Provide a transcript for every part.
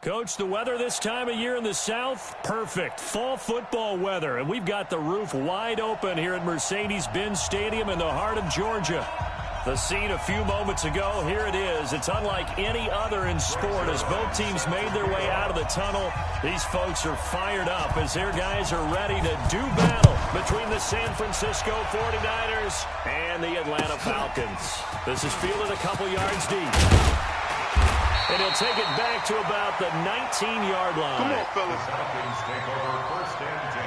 Coach, the weather this time of year in the South, perfect. Fall football weather, and we've got the roof wide open here at Mercedes-Benz Stadium in the heart of Georgia. The scene a few moments ago, here it is. It's unlike any other in sport as both teams made their way out of the tunnel. These folks are fired up as their guys are ready to do battle between the San Francisco 49ers and the Atlanta Falcons. This is fielded a couple yards deep. And he'll take it back to about the 19-yard line. Come on, fellas. The Falcons take over 1st and 10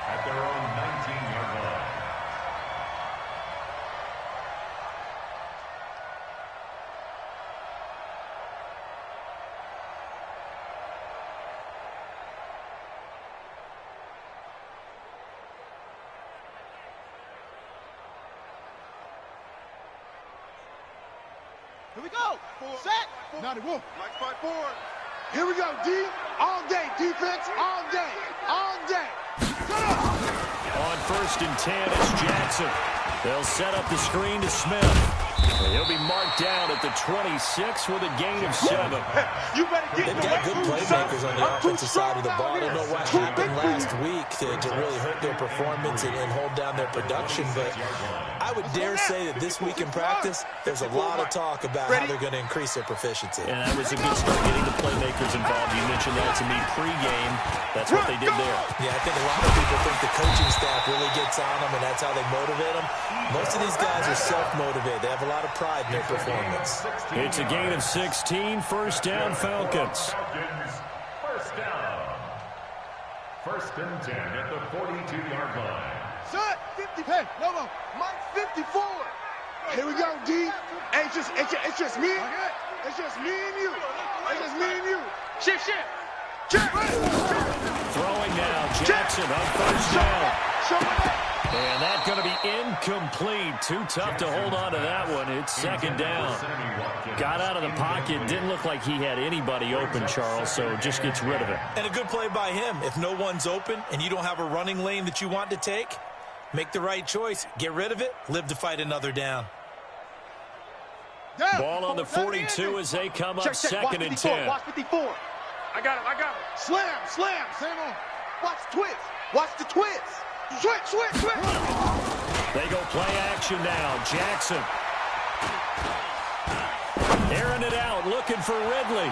at their own 19-yard line. Here we go. Set. Now they will. Mike fight forward. Here we go, D. All day. Defense all day. All day. Set up. On 1st and 10, it's Jackson. They'll set up the screen to Smith. And he'll be marked down at the 26 with a gain of 7. You better get They've got good playmakers on the offensive side of the ball. I don't know what happened last week to really hurt their performance and hold down their production, but I would dare say that this week in practice, there's a lot of talk about how they're going to increase their proficiency. And that was a good start getting the playmakers involved. You mentioned that to me pregame. That's what they did there. Yeah, I think a lot of people think the coaching staff really gets on them, and that's how they motivate them. Most of these guys are self-motivated. They have a lot of pride in their performance. It's a gain of 16, 1st down Falcons. First down. 1st and 10 at the 42-yard line. Set. 50. Hey, no. Mike 54. Here we go, D. Hey, it's just me. It's just me and you. It's just me and you. Shift. Check. Throwing now, Jackson on 1st down. And that's going to be incomplete. Too tough to hold on to that one. It's 2nd down. Got out of the pocket. Didn't look like he had anybody open, Charles, so just gets rid of it. And a good play by him. If no one's open and you don't have a running lane that you want to take, make the right choice. Get rid of it. Live to fight another down. Ball on the 42 as they come up 2nd and 10. Watch 54. I got him. Slam. Same on. Watch the twist. Switch. They go play action now. Jackson. Airing it out, looking for Ridley.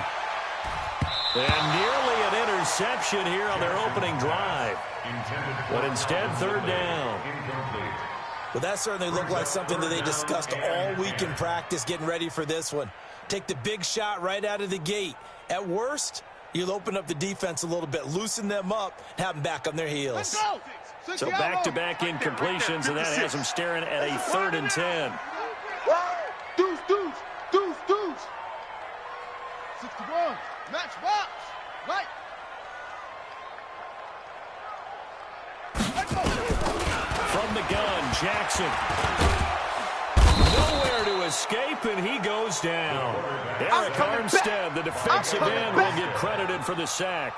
And nearly an interception here on their opening drive. But instead, 3rd down. Well, that certainly looked like something that they discussed all week in practice getting ready for this one. Take the big shot right out of the gate. At worst, you'll open up the defense a little bit, loosen them up, and have them back on their heels. Let's go. So back-to-back incompletions, and that has them staring at a 3rd and 10. Deuce. 61. Match box. Right. From the gun, Jackson. Nowhere to escape, and he goes down. Eric Armstead, the defensive end, will get credited for the sack.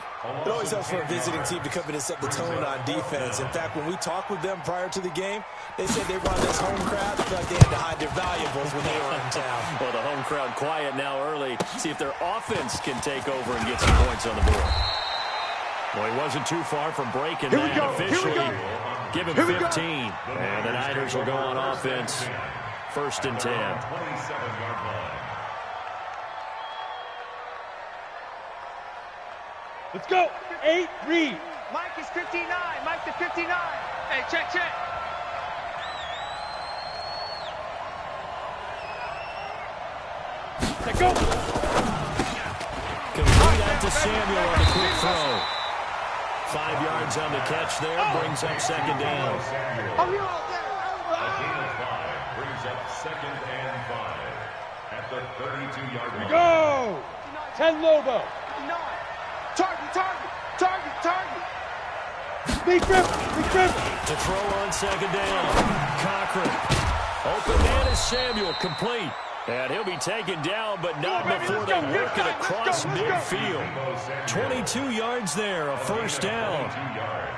It always helps for a visiting team to come in and set the tone on defense. In fact, when we talked with them prior to the game, they said they wanted this home crowd to feel like they had to hide their valuables when they were in town. Well, the home crowd quiet now early. See if their offense can take over and get some points on the board. Well, he wasn't too far from breaking that officially. Give him 15. And the Niners will go on offense. 1st and 10. 27-yard line. Let's go. 8, read. Mike is 59. Mike to 59. Hey, check. Let's go. Complete out to Samuel on the quick throw. 5 yards on the catch there. Brings up 2nd down. A gain of 5 brings up 2nd and 5 at the 32-yard line. Go. 10 Lobo. Target. Big grip. To throw on 2nd down. Cochran. Open man is Samuel. Complete. And he'll be taken down, but not before they work it across midfield. 22 yards there, a 1st down.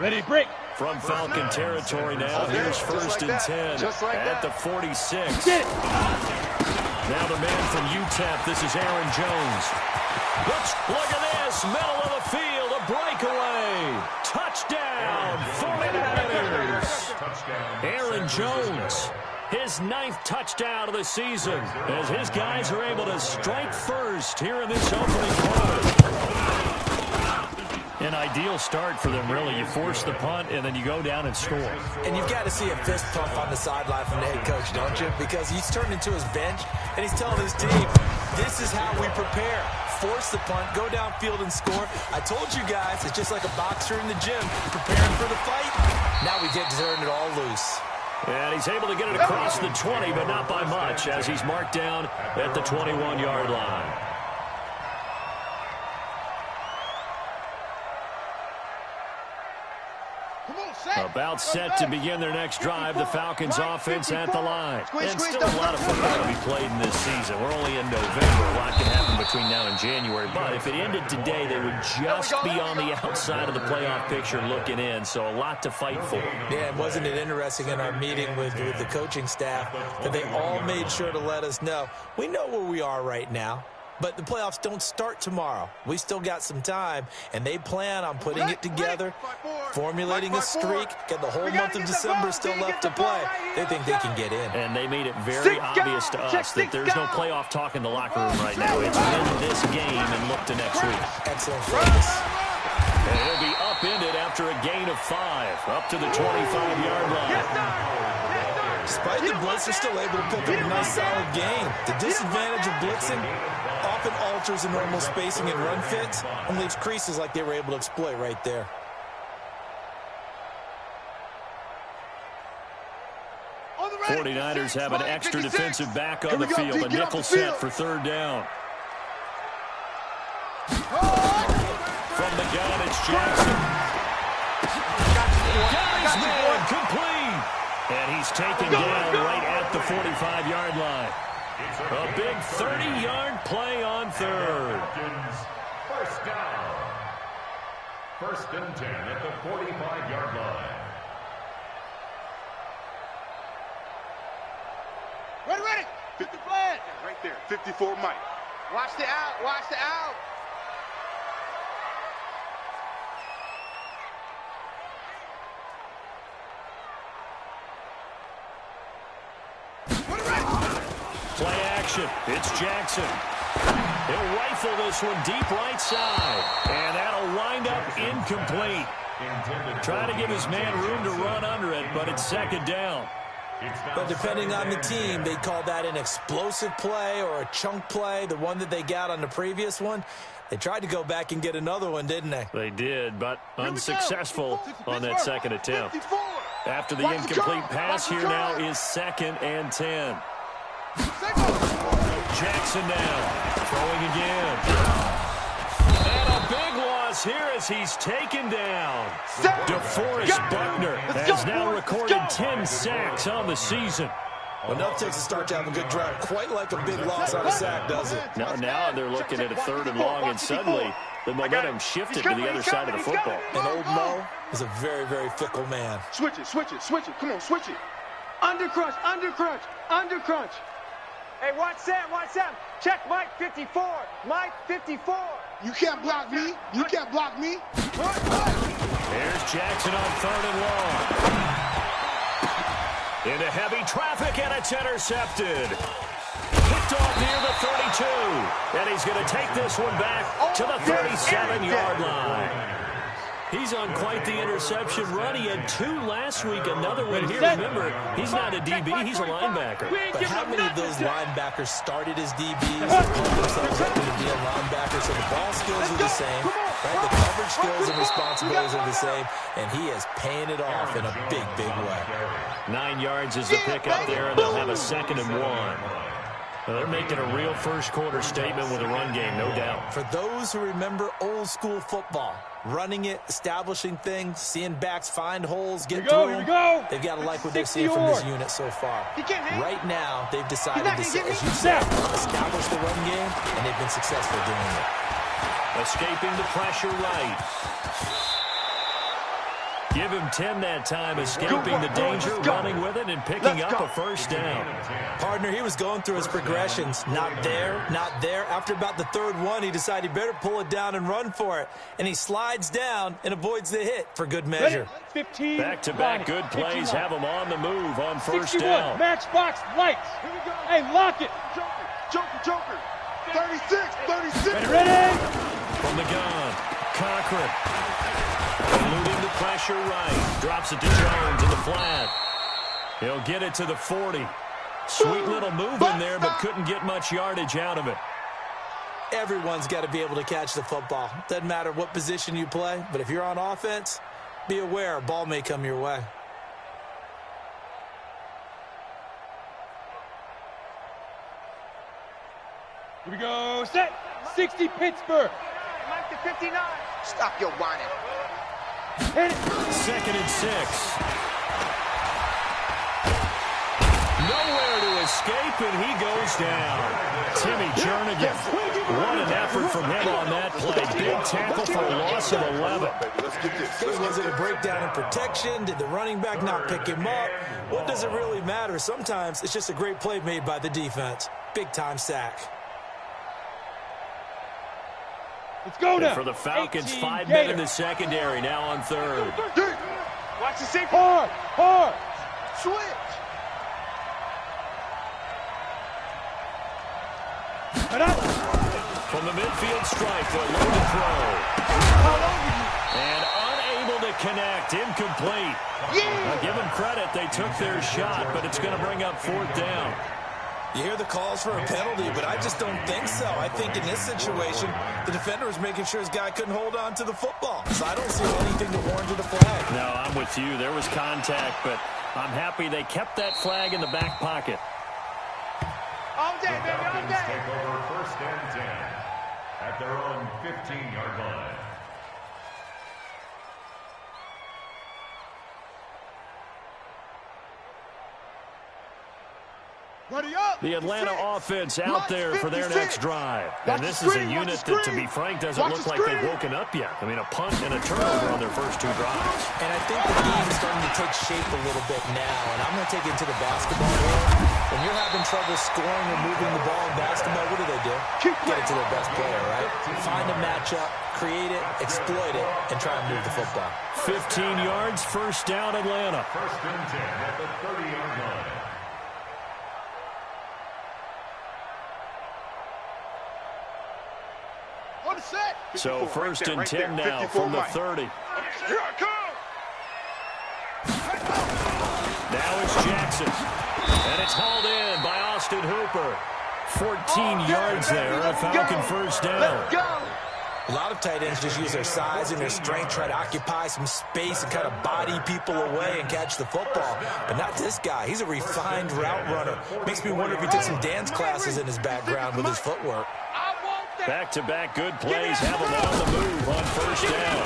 Ready, break. From Falcon territory now, here's 1st and 10 at the 46. Get it. Now the man from UTEP, this is Aaron Jones. Look at this. Middle of the field. A breakaway. Touchdown. 49ers. Aaron Jones. His 9th touchdown of the season as his guys are able to strike first here in this opening quarter. An ideal start for them, really. You force the punt, and then you go down and score. And you've got to see a fist pump on the sideline from the head coach, don't you? Because he's turned into his bench, and he's telling his team, this is how we prepare. Force the punt, go downfield and score. I told you guys, it's just like a boxer in the gym, preparing for the fight. Now we get to turn it all loose. And he's able to get it across the 20, but not by much, as he's marked down at the 21-yard line. About set to begin their next drive, the Falcons offense at the line. And still a lot of football to be played in this season. We're only in November. A lot can happen between now and January. But if it ended today, they would just be on the outside of the playoff picture looking in. So a lot to fight for. Yeah, wasn't it interesting in our meeting with the coaching staff that they all made sure to let us know, we know where we are right now. But the playoffs don't start tomorrow. We still got some time, and they plan on putting it together, formulating a streak, get the whole month of December still left to play. They think they can get in. And they made it very obvious to us that there's no playoff talk in the locker room right now. It's win this game and look to next week. Excellent focus. And he'll be upended after a gain of 5, up to the 25-yard line. Despite the blitz, they're still able to pick up a nice solid gain. The disadvantage of blitzing often alters the normal spacing and run fits and leaves creases like they were able to exploit right there. On the 49ers have an extra defensive back on the field. A nickel set for 3rd down. From the gun, it's Jackson. Got his man complete. And he's taken down right at the 45-yard line. A big 30-yard play on 3rd. First down. 1st and 10 at the 45-yard line. Ready. 50 flag. Right there. 54 Mike. Watch the out. Watch the out. Play action. It's Jackson. He'll rifle this one deep right side. And that'll wind up incomplete. Try to give his man room to run under it, but it's 2nd down. But depending on the team, they call that an explosive play or a chunk play, the one that they got on the previous one. They tried to go back and get another one, didn't they? They did, but unsuccessful on that 2nd attempt. After the incomplete pass, here now is 2nd and 10. Jackson now, throwing again. And a big loss here as he's taken down. DeForest Buckner has now recorded 10 sacks on the season. Well, enough takes a start to have a good drive. Quite like a big loss on a sack, does it? Now they're looking at a 3rd and long, and suddenly the momentum shifted to the other side of the football. And old Mo is a very, very fickle man. Switch it. Come on, switch it. Under crunch. Hey, watch Sam. Check Mike 54. Mike 54. You can't block me. There's Jackson on 3rd and long. Into heavy traffic, and it's intercepted. Picked off near the 32. And he's going to take this one back to the 37-yard line. He's on quite the interception run. He had 2 last week, another one here. Remember, he's not a DB, he's a linebacker. But how many of those linebackers started as DBs and pulled themselves up into being linebackers? So the ball skills are the same, right? The coverage skills and responsibilities are the same, and he is paying it off in a big, big way. 9 yards is the pickup there, and they'll have a 2nd and 1. Well, they're making a real first-quarter statement with a run game, no doubt. For those who remember old-school football, running it, establishing things, seeing backs find holes, get through them, they've got to like what they've seen from this unit so far. Right now, they've decided to, as you said, establish the run game, and they've been successful doing it. Escaping the pressure right. Give him 10 that time, escaping the danger, running with it, and picking up a first down. Partner, he was going through his progressions. Not there, not there. After about the third one, he decided he better pull it down and run for it. And he slides down and avoids the hit for good measure. 15. Back-to-back good plays 59. have him on the move on first 61. down. Matchbox lights. Here we go. Hey, lock it. Joker. 36. Ready? From the gun, Cochran. Eluding the pressure right. Drops it to Jones in the flat. He'll get it to the 40. Sweet little move in there, but couldn't get much yardage out of it. Everyone's got to be able to catch the football. Doesn't matter what position you play, but if you're on offense, be aware a ball may come your way. Here we go. Set. 60 Pittsburgh. Mike to 59. Stop your whining. Hit it. 2nd and 6. Nowhere to escape, and he goes down. Timmy Jernigan. What an effort from him on that play. Big tackle for a loss of 11. Was it a breakdown in protection? Did the running back not pick him up? What does it really matter? Sometimes it's just a great play made by the defense. Big-time sack. Let's go now. And for the Falcons, 5 men in the secondary, now on third. Watch the safety. Hard. Switch. From the midfield stripe, they'll load and throw. And unable to connect, incomplete. Now give them credit, they took their shot, but it's going to bring up 4th down. You hear the calls for a penalty, but I just don't think so. I think in this situation, the defender was making sure his guy couldn't hold on to the football. So I don't see anything to warrant a flag. No, I'm with you. There was contact, but I'm happy they kept that flag in the back pocket. All day, The baby, all Falcons day. take over 1st and 10 at their own 15-yard line. Ready up. The Atlanta offense out there for their next drive. And this is a unit that, to be frank, doesn't look like they've woken up yet. I mean, a punt and a turnover on their first 2 drives. And I think the game is starting to take shape a little bit now. And I'm going to take it into the basketball world. When you're having trouble scoring or moving the ball in basketball, what do? Get it to their best player, right? Find a matchup, create it, exploit it, and try and move the football. 15 yards, first down, Atlanta. 1st and 10 at the 30-yard line. On the set. So 1st and 10 now from the 30. Here I come. Now it's Jackson. And it's hauled in by Austin Hooper. 14 yards there, a Falcon first down. Let's go. A lot of tight ends just use their size and their strength, try to occupy some space and kind of body people away and catch the football. But not this guy. He's a refined route runner. Makes me wonder if he took some dance classes in his background with his footwork. Back-to-back good plays have him on the move on first down.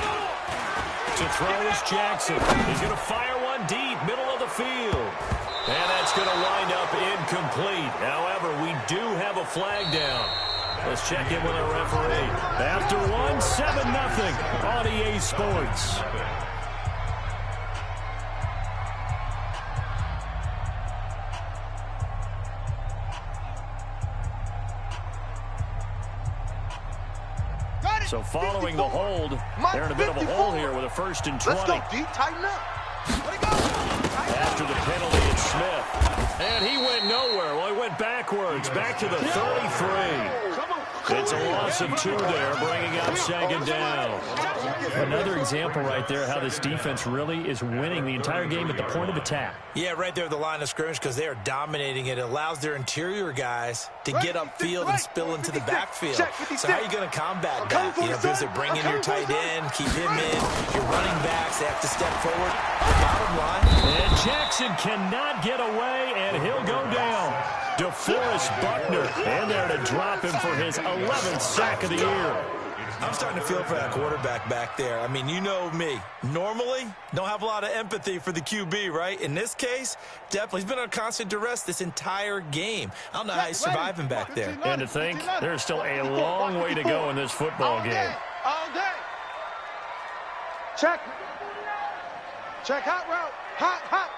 To throw is Jackson. He's going to fire one deep, middle of the field. And that's going to wind up incomplete. However, we do have a flag down. Let's check in with our referee. After one, 7-0 on EA Sports. So following the hold, they're in a bit of a hole here with a 1st and 20. Let's go, D. Tighten up. Let it go. After the penalty, it's Smith. And he went nowhere. Well, he went backwards, back to the 33. It's a loss of 2 there, bringing up 2nd down. Another example right there how this defense really is winning the entire game at the point of attack. Yeah, right there at the line of scrimmage because they are dominating it. It allows their interior guys to get upfield and spill into the backfield. So how are you going to combat that? You know, because they're bringing your tight end, keep him in. Your running backs, they have to step forward. Bottom line. And Jackson cannot get away, and he'll go down. DeForest Buckner in there to drop him for his 11th sack of the year. I'm starting to feel for that quarterback back there. I mean, you know me. Normally, don't have a lot of empathy for the QB, right? In this case, definitely. He's been on constant duress this entire game. I don't know how he's surviving back there. And to think, there's still a long way to go in this football game. All day. Check. Check hot route. Hot, hot.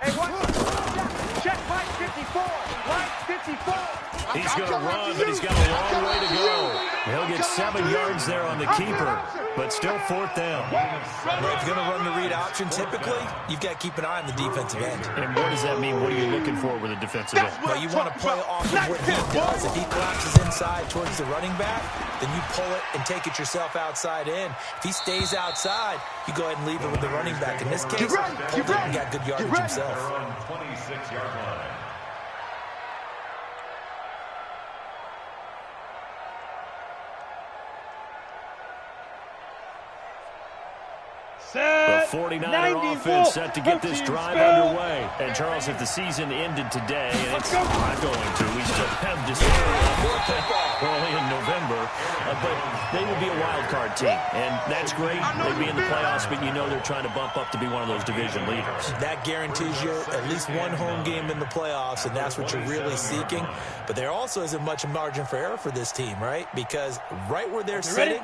Hey, what? Check Mike 54. Mike 54. He's going to run, but he's got a long way to go. He'll get 7 yards there on the keeper, but still 4th down. Well, if you're going to run the read option, typically, you've got to keep an eye on the defensive end. And what does that mean? What are you looking for with a defensive end? Well, you want to play off of what he does. If he collapses inside towards the running back, then you pull it and take it yourself outside in. If he stays outside, you go ahead and leave it with the running back. In this case, he pulled it and got good yardage himself. 26-yard line. The 49er offense set to get this drive underway. And, Charles, if the season ended today, and it's not going to, we still have December early in November, but they would be a wild card team. And that's great. They'd be in the playoffs, but you know they're trying to bump up to be one of those division leaders. That guarantees you at least one home game in the playoffs, and that's what you're really seeking. But there also isn't much margin for error for this team, right? Because right where they're sitting,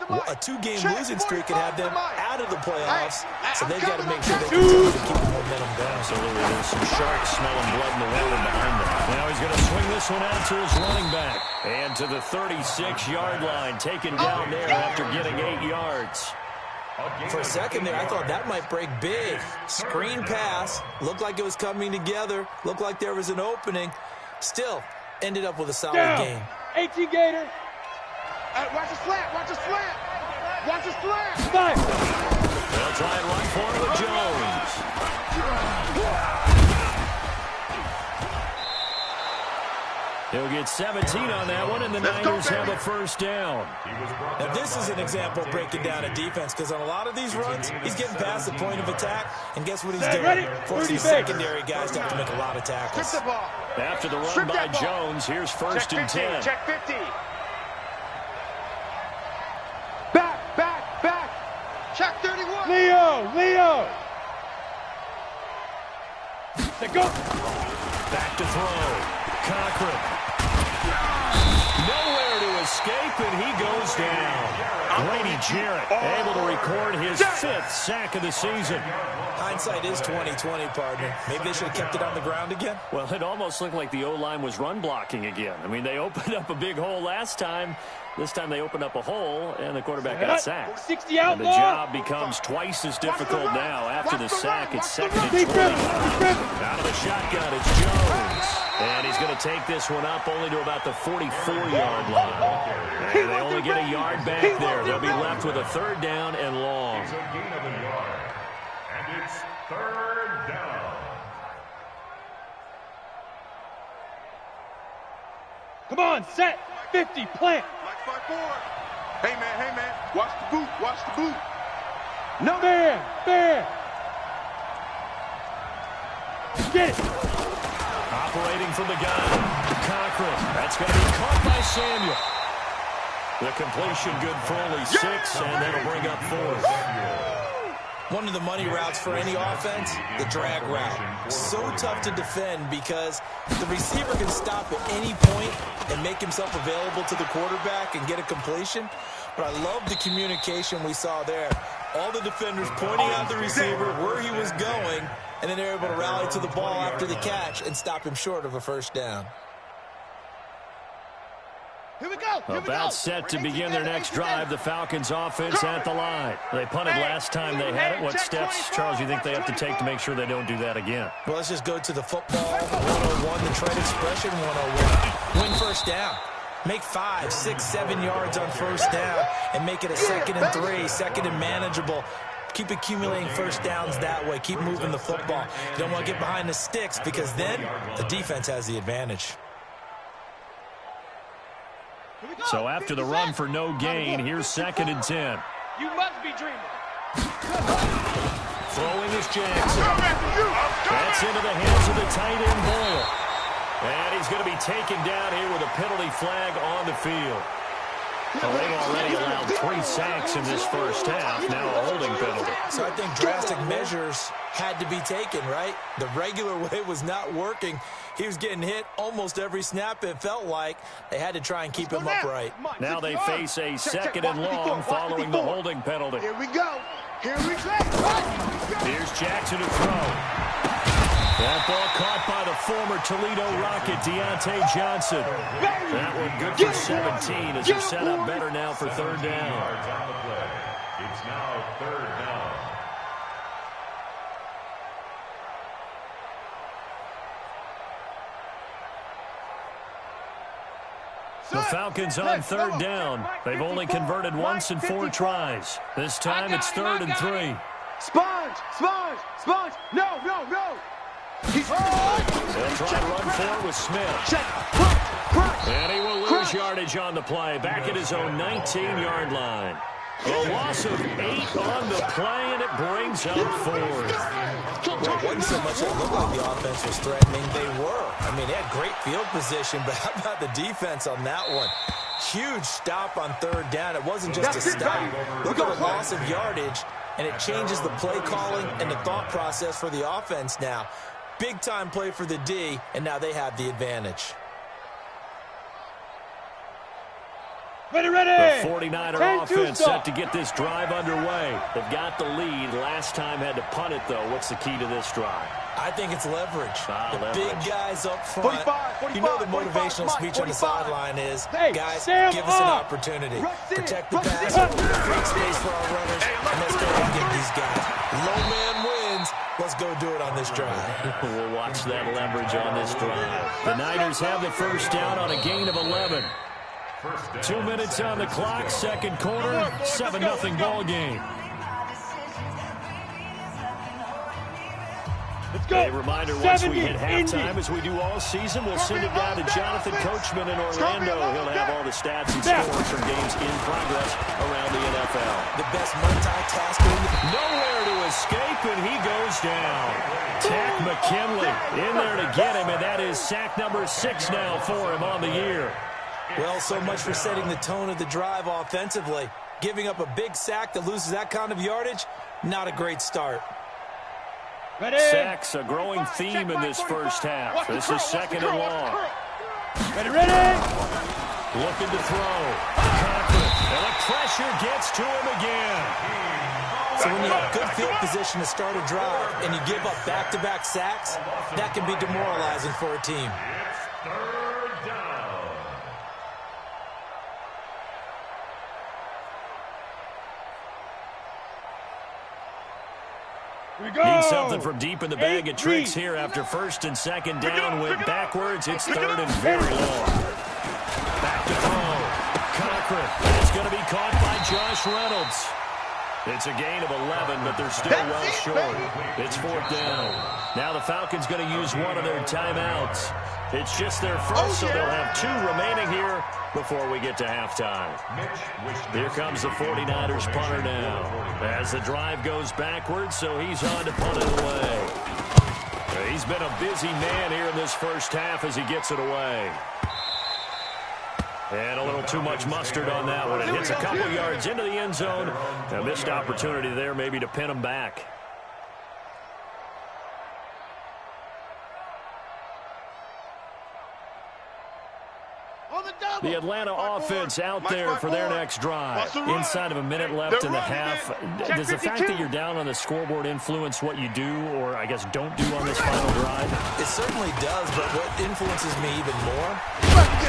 a 2-game losing streak could have them out of the playoffs, so they've got to make sure they continue to keep the momentum going. Absolutely. There's some sharks smelling blood in the water behind them. Now he's going to swing this one out to his running back. And to the 36-yard line, taken down there after getting 8 yards. For a second there, I thought that might break big. Screen pass, looked like it was coming together, looked like there was an opening. Still, ended up with a solid game. 18 Gator. Watch the slant. Watch the slant. Watch the slant. Five. They'll try and run for it with Jones. He'll get 17 on that one, and the Niners have a 1st down. Now, this is an example of breaking down a defense, because on a lot of these runs, he's getting past the point of attack, and guess what he's doing? Forcing the secondary guys to have to make a lot of tackles. After the run by Jones, here's 1st and 10. Check 50. Back. Check 31. Leo. Let's go. Back to throw. Cochran. Nowhere to escape, and he goes down. Grady Jarrett able to record his 5th sack of the season. Hindsight is 20/20, partner. Maybe they should have kept it on the ground again. Well, it almost looked like the O-line was run blocking again. I mean, they opened up a big hole last time. This time they opened up a hole, and the quarterback got sacked. 60 out. And the job becomes twice as difficult now. After the sack, it's 2nd and 20. Out of the shotgun, it's Jones. And he's going to take this one up only to about the 44-yard line. And they only get a yard back there. They'll be left with a 3rd down and long. It's a gain of a yard. And it's 3rd down. Come on, set. 50, plant. Hey, man. Watch the boot. No. Bear. Get it. Operating from the gun, Cochran. That's going to be caught by Samuel. The completion good for only 6, and that'll bring up 4th. One of the money routes for any offense, the drag route. So tough to defend because the receiver can stop at any point and make himself available to the quarterback and get a completion. But I love the communication we saw there. All the defenders pointing out the receiver where he was going, and then they're able to rally to the ball after the catch and stop him short of a 1st down. Here we go. About set to begin their next drive, the Falcons offense at the line. They punted last time they had it. What steps, Charles, you think they have to take to make sure they don't do that again? Well, let's just go to the football 101, the trade expression 101. Win 1st down. Make 5, 6, 7 yards on 1st down and make it a 2nd and 3, 2nd and manageable. Keep accumulating 1st downs that way. Keep moving the football. You don't want to get behind the sticks because then the defense has the advantage. So after the run for no gain, here's 2nd and 10. You must be dreaming. Throwing is Jackson. That's into the hands of the tight end Boyle. And he's going to be taken down here with a penalty flag on the field. Well, they've already allowed 3 sacks in this first half, now a holding penalty. So I think drastic measures had to be taken, right? The regular way was not working. He was getting hit almost every snap, it felt like. They had to try and keep him upright. Now they face a second and long following the holding penalty. Here we go. Here we go. Here's Jackson to throw. That ball caught by the former Toledo Rocket, Deontay Johnson. That one good for 17 as it's set up better now for third down. It's now third down. The Falcons on third down. They've only converted once in 4 tries. This time it's 3rd and 3. Sponge, sponge, sponge. No, no, no. They'll try to run for it with Smith. Check. Crunch. And he will lose yardage on the play. Back at his own 19-yard line. A loss of 8 on the play, and it brings up 4th. Well, it wasn't so much that it looked like the offense was threatening. They were. I mean, they had great field position, but how about the defense on that one? Huge stop on third down. It wasn't just a stop. Look at the loss of yardage, and it changes the play calling and the thought process for the offense now. Big-time play for the D, and now they have the advantage. Ready, ready. The 49er offense set to get this drive underway. They've got the lead. Last time had to punt it, though. What's the key to this drive? I think it's leverage. Leverage. Big guys up front. 45, you know the motivational 45, speech on the 45. sideline is, Hey, guys, Sam give us an up. opportunity. Rush it. Protect the Rush it. pass, create space for our runners, and let's go and get these guys. Low man wins. Let's go do it on this drive. We'll watch that leverage on this drive. The Niners have the first down on a gain of 11. 2 minutes on the clock, second quarter, 7-0 ball game. Let's go. A reminder, once we 70 hit halftime, Indy. as we do all season, we'll send it down to Jonathan Coachman in Orlando. He'll have all the stats and scores from games in progress around the NFL. The best multitasking. Nowhere to escape, and he goes down. Tack McKinley in there to get him, and that is sack number 6 now for him on the year. Well, so much for setting the tone of the drive offensively. Giving up a big sack that loses that kind of yardage, not a great start. Ready. Sacks, a growing theme in this first half. This is second and long. Ready, ready. Looking to throw. Cochran, and the pressure gets to him again. So when you have good field position to start a drive and you give up back-to-back sacks, that can be demoralizing for a team. Third down. Here we go. Need something from deep in the bag of tricks here after first and second down. Went backwards. It's third and very long. Back to throw. Cochran. It's going to be caught by Josh Reynolds. It's a gain of 11, but they're still well short. It's fourth down. Now the Falcons going to use one of their timeouts. It's just their first, so they'll have 2 remaining here before we get to halftime. Here comes the 49ers punter now. As the drive goes backwards, so he's on to punt it away. He's been a busy man here in this first half as he gets it away. And a little too much mustard on that one. It hits a couple yards into the end zone. A missed opportunity there maybe to pin him back. The Atlanta offense out there for their next drive. Inside of a minute left in the half. Does the fact that you're down on the scoreboard influence what you do, or I guess don't do on this final drive? It certainly does, but what influences me even more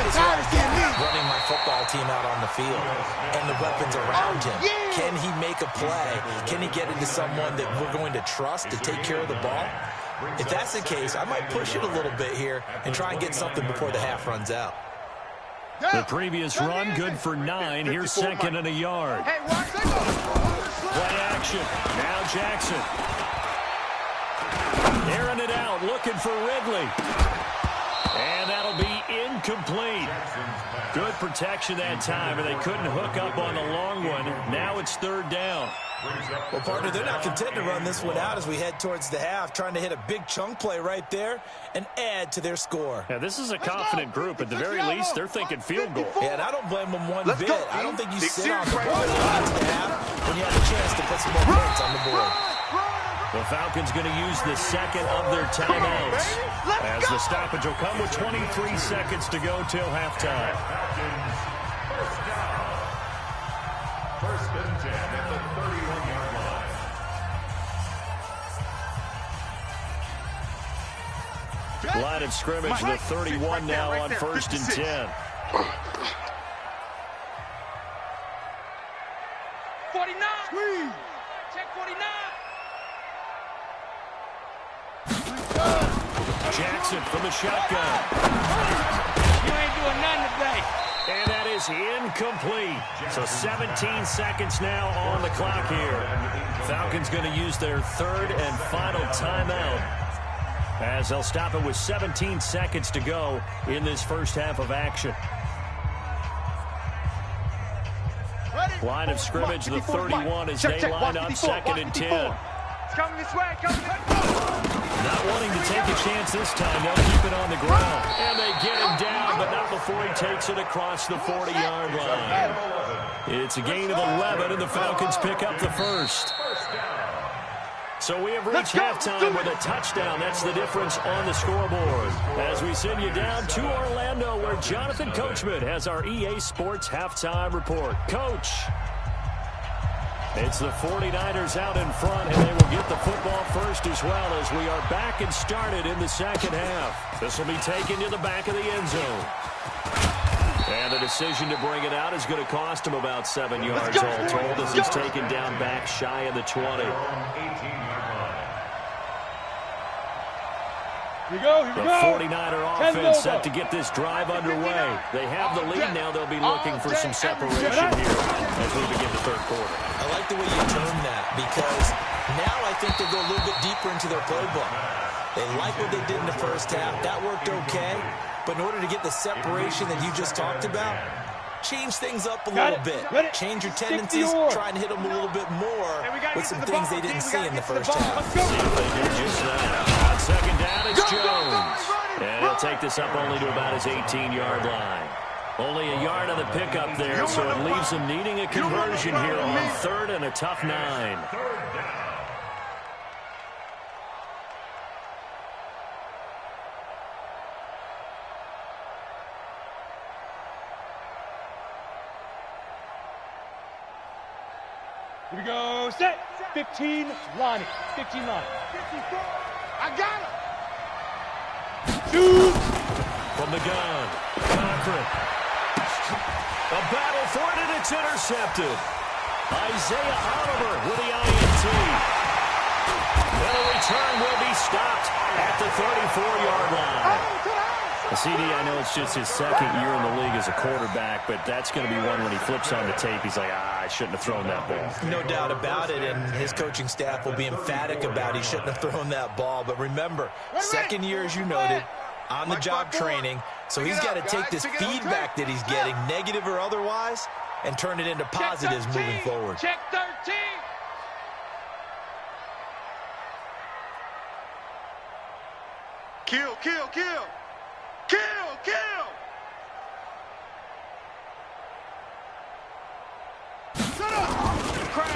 is running my football team out on the field and the weapons around him. Can he make a play? Can he get into someone that we're going to trust to take care of the ball? If that's the case, I might push it a little bit here and try and get something before the half runs out. The previous run, good for 9. Here's second and a yard. Play action. Now Jackson. Airing it out, looking for Ridley. And that'll will be incomplete. Good protection that time, and they couldn't hook up on the long one. Now it's third down. Well, partner, they're not content to run this one out as we head towards the half, trying to hit a big chunk play right there and add to their score. Yeah, this is a confident group. At the very least, they're thinking field goal. Yeah, and I don't blame them one bit. I don't think you sit on the board to the half when you have a chance to put some more points on the board. The Falcons going to use the second of their timeouts as the stoppage will come with 23 seconds to go till halftime. First and 10 at the 31-yard line. Line of scrimmage, the 31 now on first and 10. 49. Check 49. Jackson from the shotgun. You ain't doing nothing today. And that is incomplete. So 17 seconds now on the clock here. Falcons going to use their third and final timeout as they'll stop it with 17 seconds to go in this first half of action. Line of scrimmage, the 31 as they line up second and 10. It's coming this way, Not wanting to take a chance this time, they'll keep it on the ground. And they get him down, but not before he takes it across the 40-yard line. It's a gain of 11, and the Falcons pick up the first. So we have reached halftime with a touchdown. That's the difference on the scoreboard. As we send you down to Orlando, where Jonathan Coachman has our EA Sports halftime report. Coach. It's the 49ers out in front, and they will get the football first as well as we are back and started in the second half. This will be taken to the back of the end zone. And the decision to bring it out is going to cost him about 7 yards all told as he's taken down back shy of the 20. Here we go, here we The go. 49er offense set to get this drive underway. They have the lead now. They'll be looking for some separation here as we begin the third quarter. I like the way you term that because now I think they go a little bit deeper into their playbook. They like what they did in the first half. That worked okay. But in order to get the separation that you just talked about, change things up a little bit. Change your tendencies, try and hit them a little bit more with some things they didn't see in the first half. See if they do just that. On second down, it's Jones. And he'll take this up only to about his 18-yard line. Only a yard on the pickup there, so it leaves him needing a conversion here on third and a tough 9. Here we go, set. 15, line it. 15 line. I got it. Shoot. From the gun, Cochran. A battle for it, and it's intercepted. Isaiah Oliver with the INT. The return will be stopped at the 34-yard line. CD, I know it's just his second year in the league as a quarterback, but that's going to be one when he flips on the tape, he's like, I shouldn't have thrown that ball. No doubt about it, and his coaching staff will be emphatic about he shouldn't have thrown that ball. But remember, second year, as you noted, on-the-job training, so he's got to take this feedback that he's getting, negative or otherwise, and turn it into positives moving forward. Check 13. Kill, kill, kill. Kill, kill.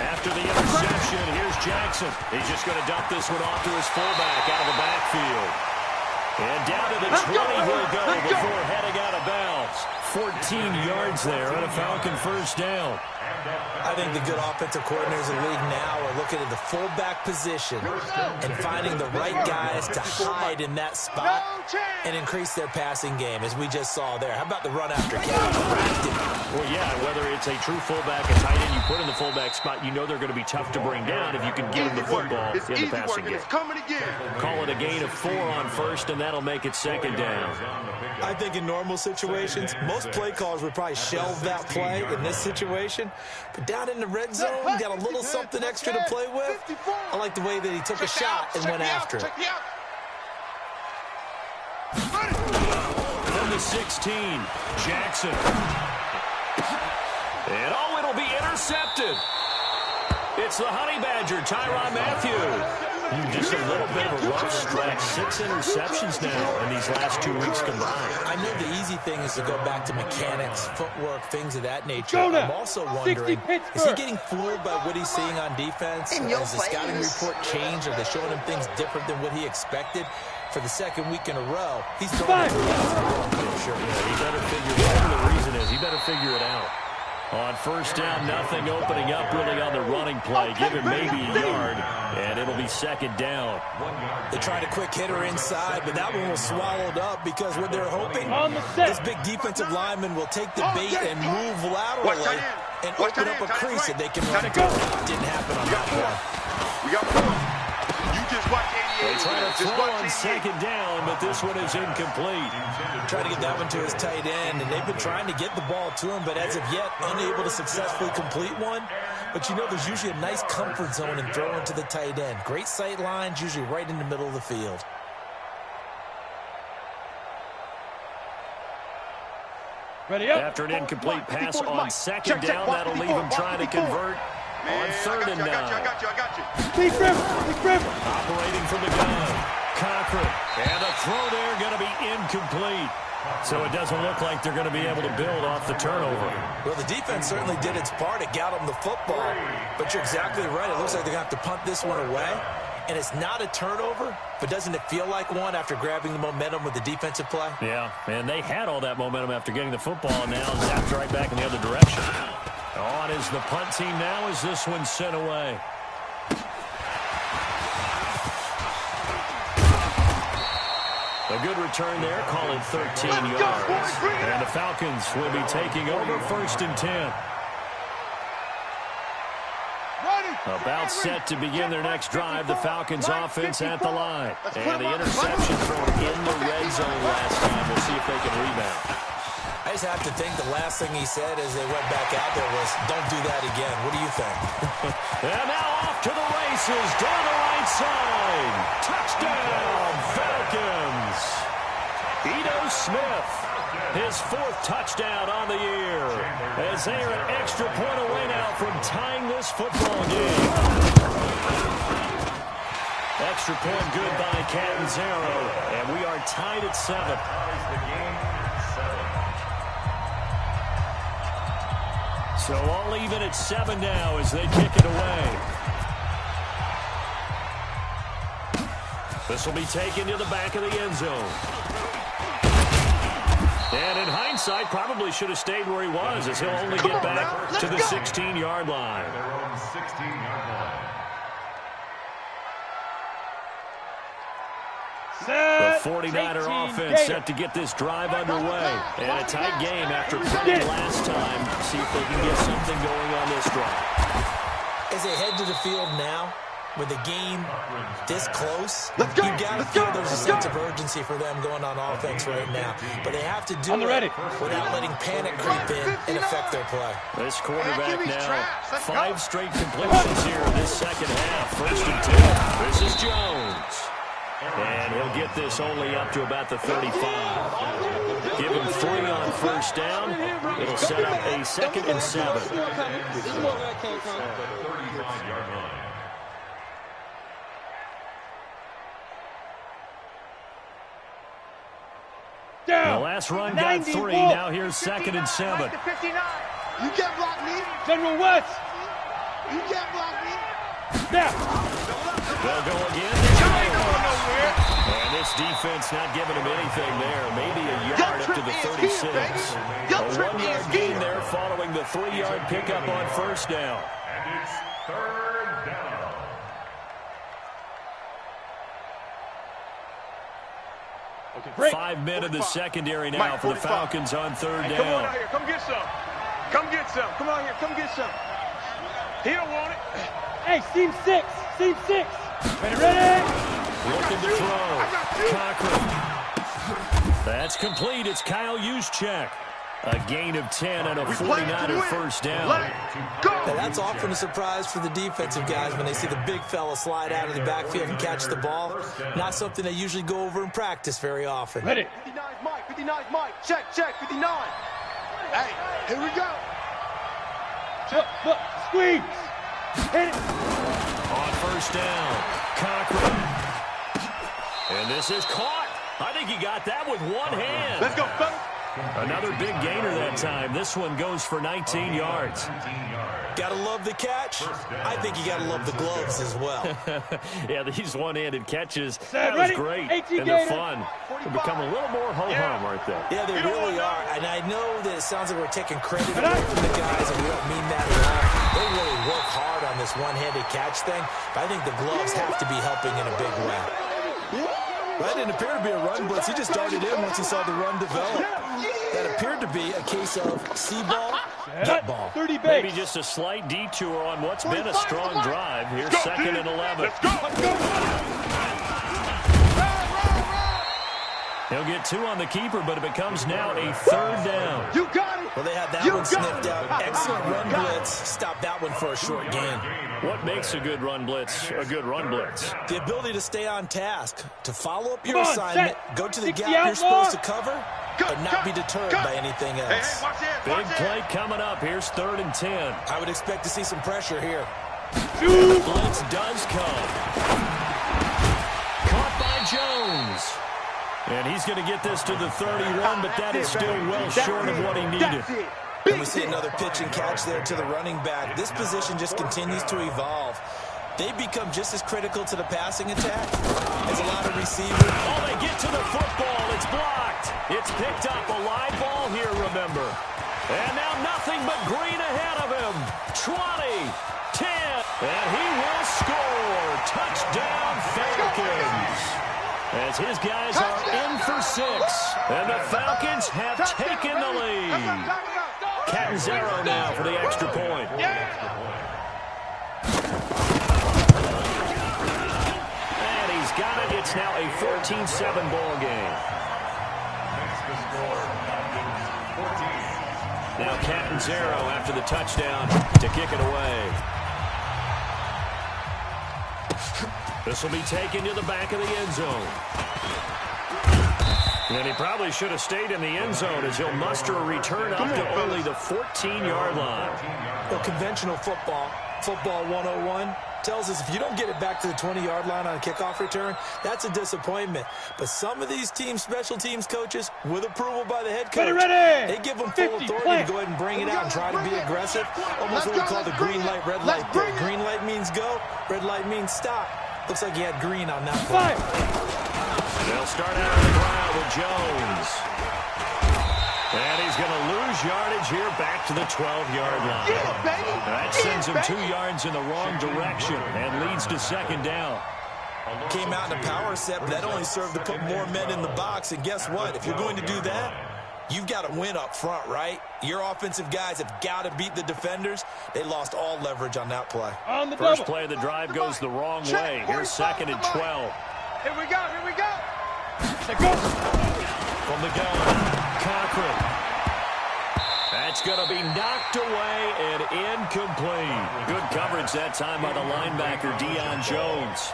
After the interception, here's Jackson. He's just going to dump this one off to his fullback out of the backfield. And down to the 20 he'll go before heading out of bounds. 14 yards there on a Falcon first down. I think the good offensive coordinators in the league now are looking at the fullback position and finding the right guys to hide in that spot and increase their passing game, as we just saw there. How about the run after catch? Well, yeah, whether it's a true fullback, a tight end you put in the fullback spot, you know they're going to be tough to bring down if you can get them the football in the passing game. It's coming again. Call it a gain of 4 on first, and that'll make it second down. I think in normal situations, most play callers would probably shelve that play in this situation. But down in the red zone, got a little something extra to play with. I like the way that he took a shot and went after it. From the the 16. Jackson. And it'll be intercepted. It's the Honey Badger, Tyrann Mathieu. Just a little bit of a rough stretch. 6 interceptions now in these last 2 weeks combined. I know the easy thing is to go back to mechanics, footwork, things of that nature. Jonah, I'm also wondering, is he getting fooled by what he's seeing on defense? Has the scouting report changed? Are they showing him things different than what he expected? For the second week in a row, he's throwing it for sure. Yeah, he better figure it out. Whatever the reason is, he better figure it out. On first down, nothing opening up really on the running play. Give him maybe a yard, and it'll be second down. They tried a quick hitter inside, but that one was swallowed up because what they're hoping, this big defensive lineman will take the bait and move laterally and open up a crease that they can run it. Didn't happen on that one. We got 4. You just watch 88. They try to throw on second down, but this one is incomplete. Trying to get that one to his tight end, and they've been trying to get the ball to him, but as of yet, unable to successfully complete one. But you know, there's usually a nice comfort zone in throwing to the tight end. Great sight lines, usually right in the middle of the field. Ready up. After an incomplete pass on second down, that'll leave him trying to convert on third and 9. I got you. Big River. Operating from the gun. Cochran. And a throw there going to be incomplete. So it doesn't look like they're going to be able to build off the turnover. Well, the defense certainly did its part. It got them the football. But you're exactly right. It looks like they're going to have to punt this one away. And it's not a turnover, but doesn't it feel like one after grabbing the momentum with the defensive play? Yeah, and they had all that momentum after getting the football, and now zapped right back in the other direction. On is the punt team now as this one's sent away. A good return there, call it 13 yards. And the Falcons will be taking over first and 10. About set to begin their next drive. The Falcons offense at the line. And the interception thrown in the red zone last time. We'll see if they can rebound. I just have to think the last thing he said as they went back out there was, don't do that again. What do you think? And now off to the races down the right side. Touchdown, Falcons. Ito Smith, his 4th touchdown on the year, as they are an extra point away now from tying this football game. Extra point good by Catanzaro, and we are tied at 7. So all even at 7 now as they kick it away. This will be taken to the back of the end zone. And in hindsight, probably should have stayed where he was, as he'll only get back to the 16-yard line. The 49er offense set to get this drive underway. And a tight game after playing last time. See if they can get something going on this drive. As they head to the field now, with the game this close, you got to feel there's a sense of urgency for them going on offense right now. But they have to do it without letting panic creep in and affect their play. This quarterback now, 5 straight completions here in this second half. First and 10. This is Jones. And he'll get this only up to about the 35. Give him 3 on first down. It'll set up a 2nd and 7. The last run got 3. Now here's 2nd and 7. You can't block me. General West. You can't block me. Snap. They'll go again. And this defense not giving him anything there. Maybe a yard up to the 36. A 1-yard gain there following the 3-yard pickup on first down. And it's 3rd down. Break. 5 men in the secondary now for the Falcons on 3rd down. Come on out here. Come get some. Come get some. Come on here. Come get some. He don't want it. Hey, seam 6. Seam 6. Ready. Looking to throw. Cochran. That's complete. It's Kyle Juszczyk. A gain of 10 and a 49er first down. Now, that's often a surprise for the defensive guys when they see the big fella slide out of the backfield and catch the ball. Not something they usually go over in practice very often. Ready. 59 Mike. 59, Mike. Check, 59. Hey, here we go. Look, squeeze. Hit it. On first down, Cochran. And this is caught. I think he got that with one hand. Let's go, fellas. Another big gainer that time. This one goes for 19 yards. Gotta love the catch. I think you gotta love the gloves as well. Yeah, these one-handed catches, Set, that was ready? great. 18 And they're gainer. fun. They become a little more ho-hum, aren't they? Yeah, they really are. And I know that it sounds like we're taking credit away from the guys, and we don't mean that at all. They really work hard on this one-handed catch thing, but I think the gloves have to be helping in a big way. That didn't appear to be a run blitz. He just darted in once he saw the run develop. That appeared to be a case of see ball, get ball. 30 base. Maybe just a slight detour on what's been a strong drive. Here's second and 11. Let's go. He'll get 2 on the keeper, but it becomes now a third down. You got it. Well, they had that one sniffed out. Excellent run blitz. Stop that one for a short gain. What makes a good run blitz a good run blitz? The ability to stay on task, to follow up your Come on, assignment, set. go to the 60 gap you're outlaw. supposed to cover, but not be deterred by anything Hey, else. watch this. Big Watch play this. coming up. Here's 3rd and 10. I would expect to see some pressure here. Blitz does come. Caught by Jones. And he's going to get this to the 31, but that is still well short of what he needed. And we see another pitch and catch there to the running back. This position just continues to evolve. They become just as critical to the passing attack as a lot of receivers. Oh, they get to the football. It's blocked. It's picked up. A live ball here, remember. And now nothing but green ahead of him. 20, 10, and he will score. Touchdown, Falcons. As his guys are in for 6, and the Falcons have taken the lead. Catanzaro now for the extra point. And he's got it. It's now a 14-7 ball game. Now Catanzaro after the touchdown to kick it away. This will be taken to the back of the end zone. And he probably should have stayed in the end zone as he'll muster a return up to only the 14-yard line. Well, conventional football 101, tells us if you don't get it back to the 20-yard line on a kickoff return, that's a disappointment. But some of these team special teams coaches, with approval by the head coach, they give them full authority to go ahead and bring it out and try to be aggressive. Almost what we call the green light, red light thing. Green light means go, red light means stop. Looks like he had green on that play. They'll start out on the ground with Jones. And he's going to lose yardage here back to the 12-yard line. That sends him 2 yards in the wrong direction and leads to second down. Came out in a power set, but that only served to put more men in the box. And guess what? If you're going to do that, you've got to win up front, right? Your offensive guys have got to beat the defenders. They lost all leverage on that play. First play of the drive goes the wrong way. Here's second and 12. Here we go. Here we go. From the gun, Cochran. That's going to be knocked away and incomplete. Good coverage that time by the linebacker, Deion Jones.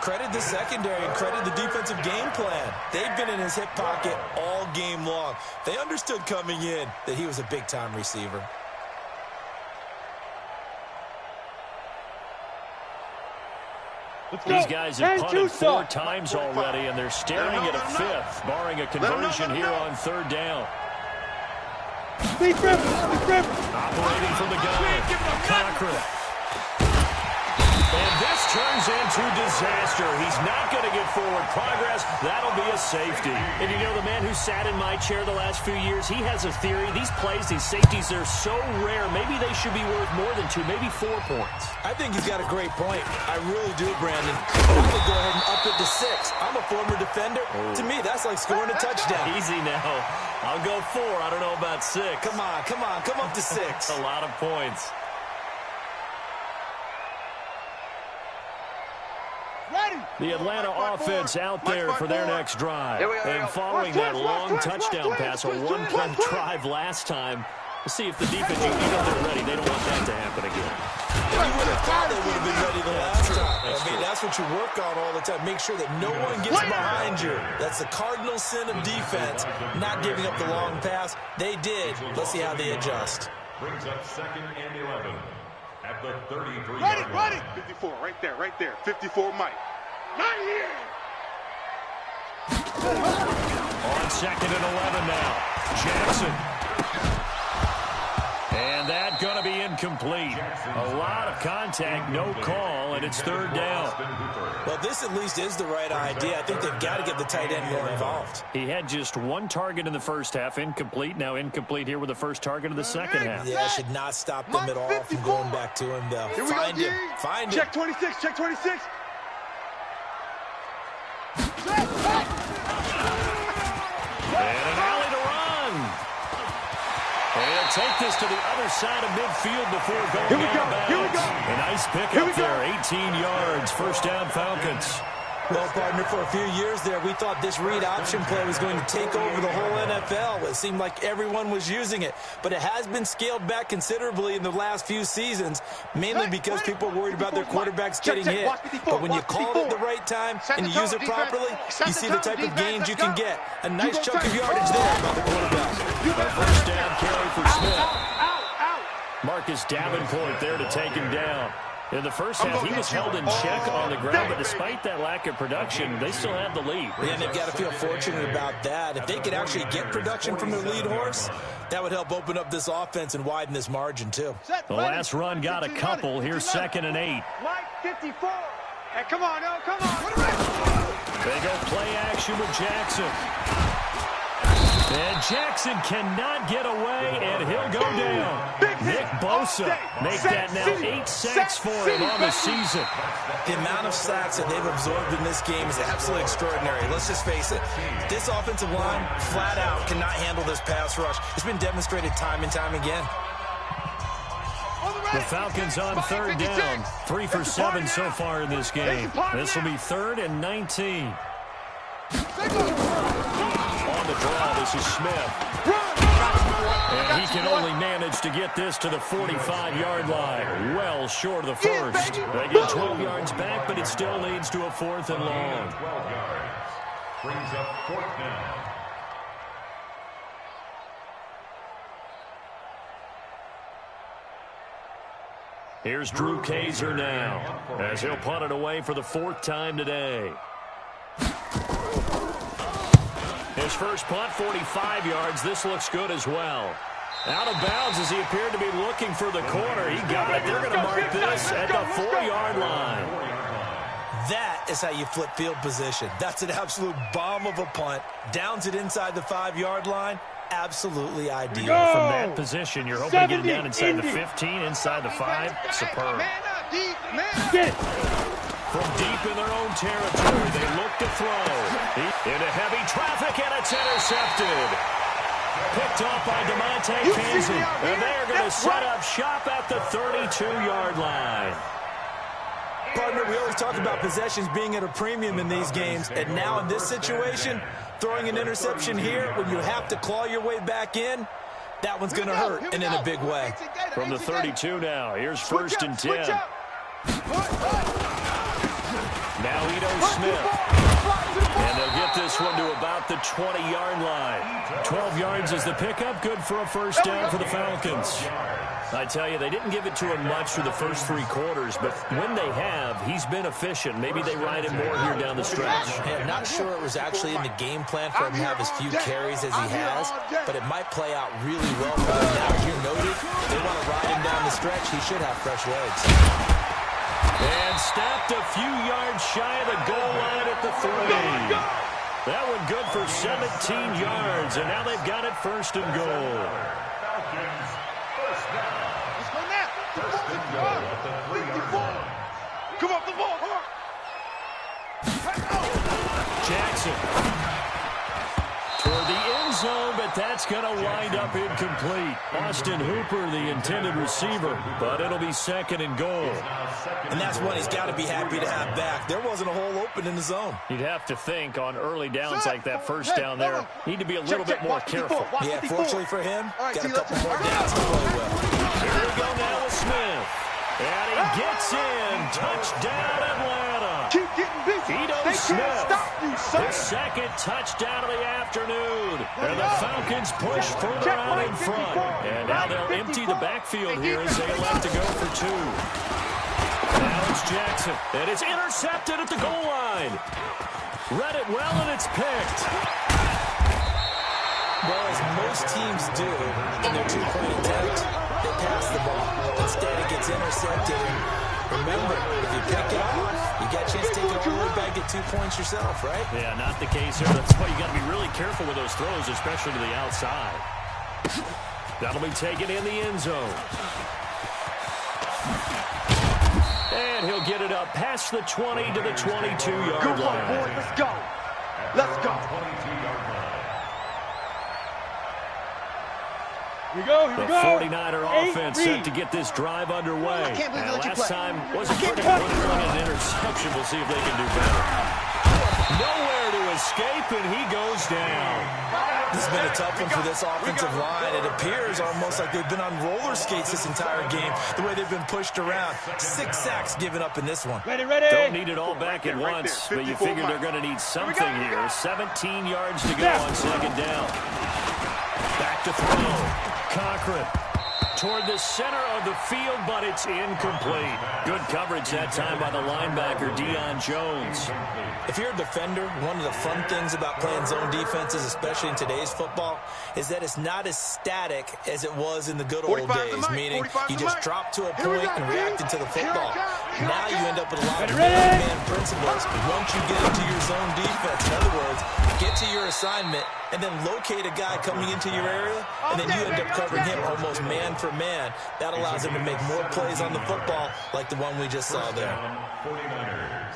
Credit the secondary and credit the defensive game plan. They've been in his hip pocket all game long. They understood coming in that he was a big-time receiver. These guys have punted 4 times already, and they're staring at a 5th, barring a conversion here on 3rd down. Operating from the gun, Cochran. And this turns into disaster. He's not going to get forward progress. That'll be a safety. And you know, the man who sat in my chair the last few years, he has a theory. These plays, these safeties, they're so rare. Maybe they should be worth more than 2, maybe 4 points. I think he's got a great point. I really do, Brandon. I would go ahead and up it to 6. I'm a former defender. To me, that's like scoring a touchdown. Easy now. I'll go 4. I don't know about 6. Come on. Come up to 6. A lot of points. The Atlanta offense out there for their next drive. And following that long touchdown pass, a one-play drive last time, we'll see if the defense, even though they're ready, they don't want that to happen again. You would have thought they would have been ready the last time. I mean, that's what you work on all the time. Make sure that no one gets behind you. That's the cardinal sin of defense, not giving up the long pass. They did. Let's see how they adjust. Brings up 2nd and 11 at the 33. Ready. 54, right there. 54, Mike. Not here. On 2nd and 11 now. Jackson. And that going to be incomplete. A lot of contact, no call, and it's 3rd down. Well, this at least is the right idea. I think they've got to get the tight end more involved. He had just 1 target in the first half, incomplete. Now incomplete here with the first target of the second half. Yeah, should not stop them at all from going back to him, though. Find him. Find him. Check 26. Check 26. And an alley to run. And he'll take this to the other side of midfield before going out of bounds. Here we go. A nice pickup there, 18 yards, 1st down Falcons. Well, partner, for a few years there, we thought this read option play was going to take over the whole NFL. It seemed like everyone was using it, but it has been scaled back considerably in the last few seasons, mainly because people are worried about their quarterbacks getting hit. But when you call it at the right time and you use it properly, you see the type of gains you can get. A nice chunk of yardage there by the quarterback. A 1st down carry for Smith. Marcus Davenport there to take him down. In the first half, he was held in check on the ground, but despite that lack of production, they still have the lead. And they've got to feel fortunate about that. If they could actually get production from their lead horse, that would help open up this offense and widen this margin, too. The last run got a couple. Here's 2nd and 8. Mike, 54. Hey, come on, no, come on. They go play action with Jackson. And Jackson cannot get away, and he'll go down. Nick Bosa make that now 8 sacks for him on the season. The amount of sacks that they've absorbed in this game is absolutely extraordinary. Let's just face it. This offensive line, flat out, cannot handle this pass rush. It's been demonstrated time and time again. The Falcons on 3rd down. 3 for 7 so far in this game. This will be 3rd and 19. On the draw, this is Smith. And he can only manage to get this to the 45-yard line. Well short of the first. They get 12 yards back, but it still leads to a 4th and long. 12 yards. Brings up 4th down. Here's Drew Kaiser now, as he'll punt it away for the 4th time today. His first punt, 45 yards. This looks good as well. Out of bounds as he appeared to be looking for the corner. He got it. They're going to mark this at the 4-yard line. That is how you flip field position. That's an absolute bomb of a punt. Downs it inside the 5-yard line. Absolutely ideal. From that position, you're hoping to get it down inside the 15, inside the 5. Superb. Get it. From deep in their own territory, they look to throw. Into heavy traffic, and it's intercepted. Picked off by DeMonte Kazee. And they're going to set up shop at the 32-yard line. Partner, we always talk about possessions being at a premium in these games, and now in this situation, throwing an interception here when you have to claw your way back in, that one's going to hurt, and in a big way. From the 32 now, here's 1st and 10. Now Ito Smith. And they'll get this one to about the 20-yard line. 12 yards is the pickup. Good for a 1st down for the Falcons. I tell you, they didn't give it to him much through the first 3 quarters, but when they have, he's been efficient. Maybe they ride him more here down the stretch. Hey, I'm not sure it was actually in the game plan for him to have as few carries as he has, but it might play out really well for them now. As you noted, they want to ride him down the stretch. He should have fresh legs. And stopped a few yards shy of the goal line at the 3. That one good for 17 yards, and now they've got it 1st and goal. First and goal at the 3-yard line. Come on, the ball, come on. Jackson. Toward the end zone, but that's going to wind up incomplete. Austin Hooper, the intended receiver, but it'll be 2nd and goal. And that's one he's got to be happy to have back. There wasn't a hole open in the zone. You'd have to think on early downs like that 1st down there, need to be a little bit more careful. Yeah, fortunately for him, got a couple more downs to play with. Here we go now with Smith. And he gets in. Touchdown, Atlanta. Keep getting busy. They can't stop you, son. The second touchdown of the afternoon. And the Falcons push further out in front. And now they'll empty the backfield here as they elect to go for two. Now it's Jackson. And it's intercepted at the goal line. Read it well, and it's picked. Well, as most teams do in their two-point attempt, they pass the ball. Instead, it gets intercepted. And remember, if you pick it off, you get a chance to take it all the way back, get 2 points yourself, right? Yeah, not the case here. That's why you got to be really careful with those throws, especially to the outside. That'll be taken in the end zone. And he'll get it up past the 20 to the 22-yard line. Go on, boy. Let's go. Let's go. Here we go, here we The go. 49er offense set to get this drive underway. I can't believe they let you last play. time wasn't pretty good an interception. We'll see if they can do better. Nowhere to escape, and he goes down. This has been a tough one for this offensive line. It appears almost like they've been on roller skates this entire game, the way they've been pushed around. 6 sacks given up in this one. Ready, ready. Don't need it all back at once, but you figure they're going to need something here. 17 yards to go on second down. Back to throw. Cochran toward the center of the field, but it's incomplete. Good coverage that time by the linebacker, Deion Jones. If you're a defender, one of the fun things about playing zone defenses, especially in today's football, is that it's not as static as it was in the good old days, meaning you just drop to a point and reacted to the football. Now you end up with a lot of man principles, but once you get into your zone defense, in other words, get to your assignment and then locate a guy coming into your area, and then you end up covering him almost man for man. That allows him to make more plays on the football like the one we just saw there. 49ers.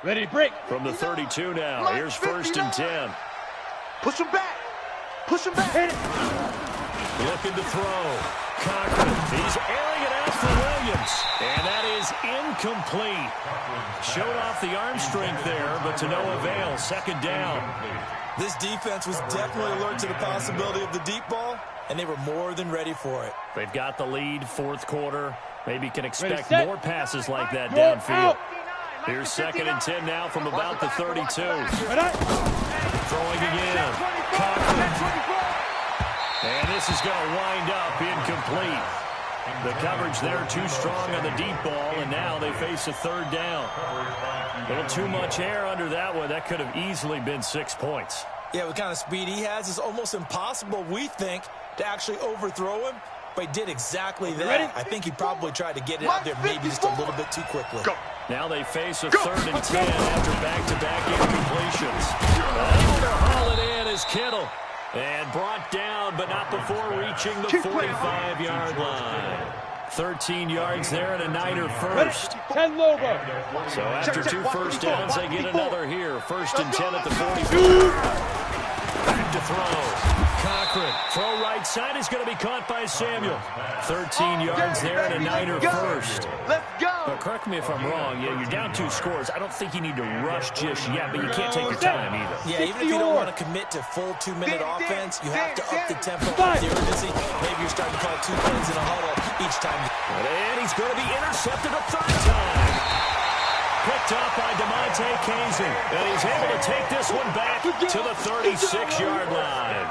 Ready to break. From the 32 now, here's 1st and 10. Push him back. Push him back. Hit it. Looking to throw. Cochran, he's airing it out for Williams. And that is incomplete. Showed off the arm strength there, but to no avail. Second down. This defense was definitely alert to the possibility of the deep ball, and they were more than ready for it. They've got the lead, fourth quarter. Maybe can expect Ready, set. more passes like that Go downfield. out. Here's 2nd and 10 now from about the 32. Ready. Throwing again. Cochran. And this is going to wind up incomplete. The coverage there too strong on the deep ball, and now they face a third down. A little too much air under that one. That could have easily been 6 points. Yeah, what kind of speed he has, it's almost impossible, we think, to actually overthrow him, but he did exactly that. Ready? I think he probably tried to get it out there maybe just a little bit too quickly. Go. Now they face a 3rd and 10 after back-to-back incompletions. Able to haul it in is Kittle. And brought down, but not before reaching the 45-yard line. 13 yards there and a Niner first. 10 Lobo. So after 2 first downs, they get another here. 1st and 10 at the 45. Back to throw. Cochran, throw right side is going to be caught by Samuel. 13 yards there and a Niner first. Let's go. But correct me if I'm wrong. Yeah, you're down 2 scores. I don't think you need to rush just yet, but you can't take your time either. Yeah, even if you don't want to commit to full 2-minute offense, you have to up the tempo with the urgency. Maybe you're starting to call 2 plays in a huddle each time. And he's going to be intercepted a 3rd time. Picked up by DeMonte Kazin. And he's able to take this one back to the 36-yard line.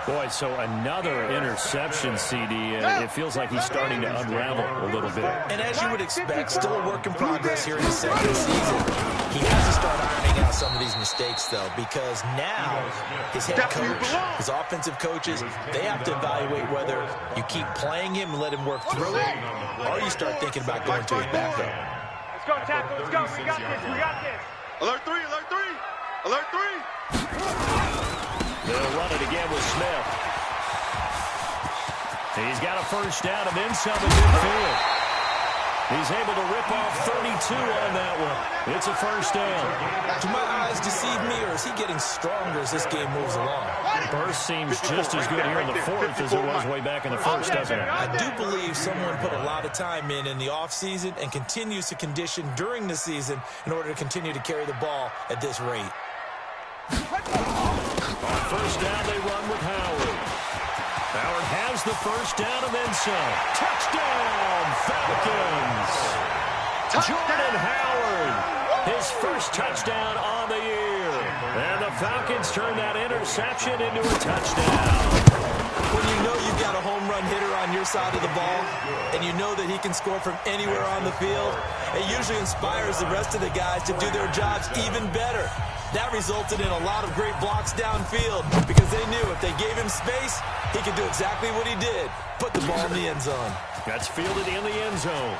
Boy, so another interception, CD. It feels like he's starting to unravel a little bit. And as you would expect, still a work in progress here in the second season. He has to start ironing out some of these mistakes, though, because now his head coach, his offensive coaches, they have to evaluate whether you keep playing him and let him work through it, or you start thinking about going to his backup. Let's go, tackle. Let's go. We got this. We got this. Alert 3, alert 3. Alert 3. They'll run it again with Smith. He's got a first down and then some in midfield. He's able to rip off 32 on that one. It's a first down. Do my eyes deceive me, or is he getting stronger as this game moves along? Burst seems just as good here in the 4th as it was way back in the 1st, doesn't it? I do believe someone put a lot of time in the offseason and continues to condition during the season in order to continue to carry the ball at this rate. 1st down, they run with Howard. Howard has the first down and then some. Touchdown, Falcons. Jordan Howard, his first touchdown on the year. And the Falcons turn that interception into a touchdown. When you know you've got a home run hitter on your side of the ball, and you know that he can score from anywhere on the field, it usually inspires the rest of the guys to do their jobs even better. That resulted in a lot of great blocks downfield because they knew if they gave him space, he could do exactly what he did, put the ball in the end zone. That's fielded in the end zone.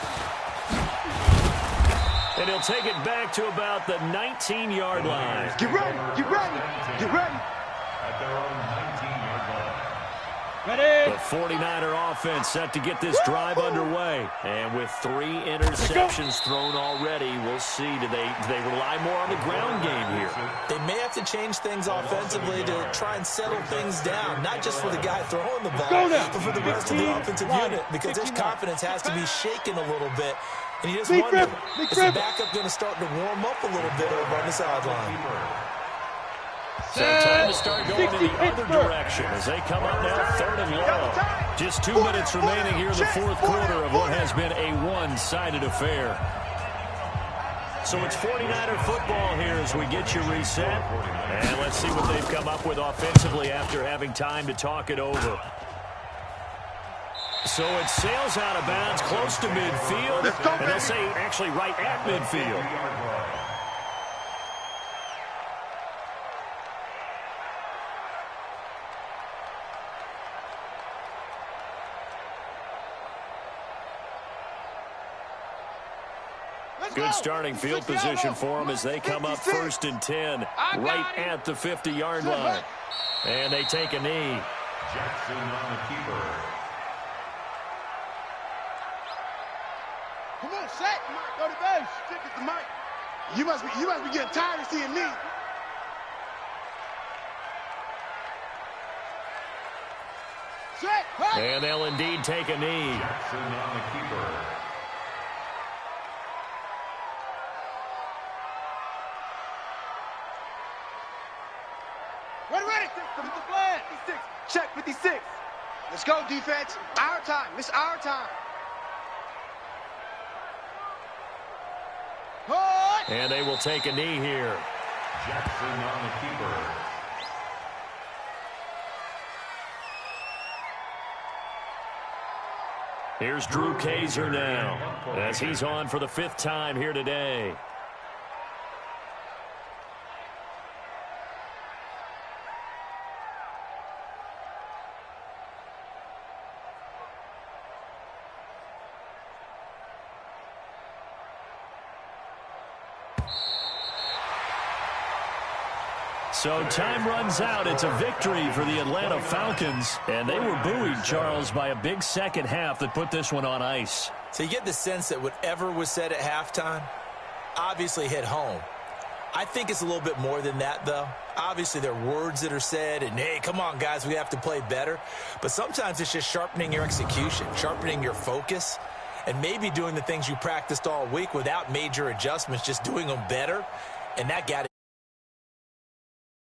And he'll take it back to about the 19-yard line. Get ready, get ready, get ready. At their own 19-yard line. The 49er offense set to get this drive underway. And with 3 interceptions thrown already, we'll see. Do they rely more on the ground game here? They may have to change things offensively to try and settle things down, not just for the guy throwing the ball, but for the rest of the offensive unit, because his confidence has to be shaken a little bit. And you just wonder, is the backup going to start to warm up a little bit over on the sideline? So time to start going in the other direction as they come up now 3rd and long. Just 2 minutes remaining here in the 4th quarter of what has been a one-sided affair. So it's 49er football here as we get you reset. And let's see what they've come up with offensively after having time to talk it over. So it sails out of bounds close to midfield. And they'll say actually right at midfield. Good starting field position for them as they come up 1st and 10, right at the 50-yard line. And they take a knee. Jackson on the keeper. Come on, set. Go to base. Stick it to Mike. You must be getting tired of seeing me. Set. And they'll indeed take a knee. Jackson on the keeper. Ready. Come to the flag. 56. Check 56. Let's go, defense. Our time. It's our time. And they will take a knee here. Jackson on the keeper. Here's Drew Kaiser now as he's on for the 5th time here today. So time runs out. It's a victory for the Atlanta Falcons. And they were buoyed, Charles, by a big second half that put this one on ice. So you get the sense that whatever was said at halftime obviously hit home. I think it's a little bit more than that, though. Obviously, there are words that are said, and, hey, come on, guys, we have to play better. But sometimes it's just sharpening your execution, sharpening your focus, and maybe doing the things you practiced all week without major adjustments, just doing them better. And that got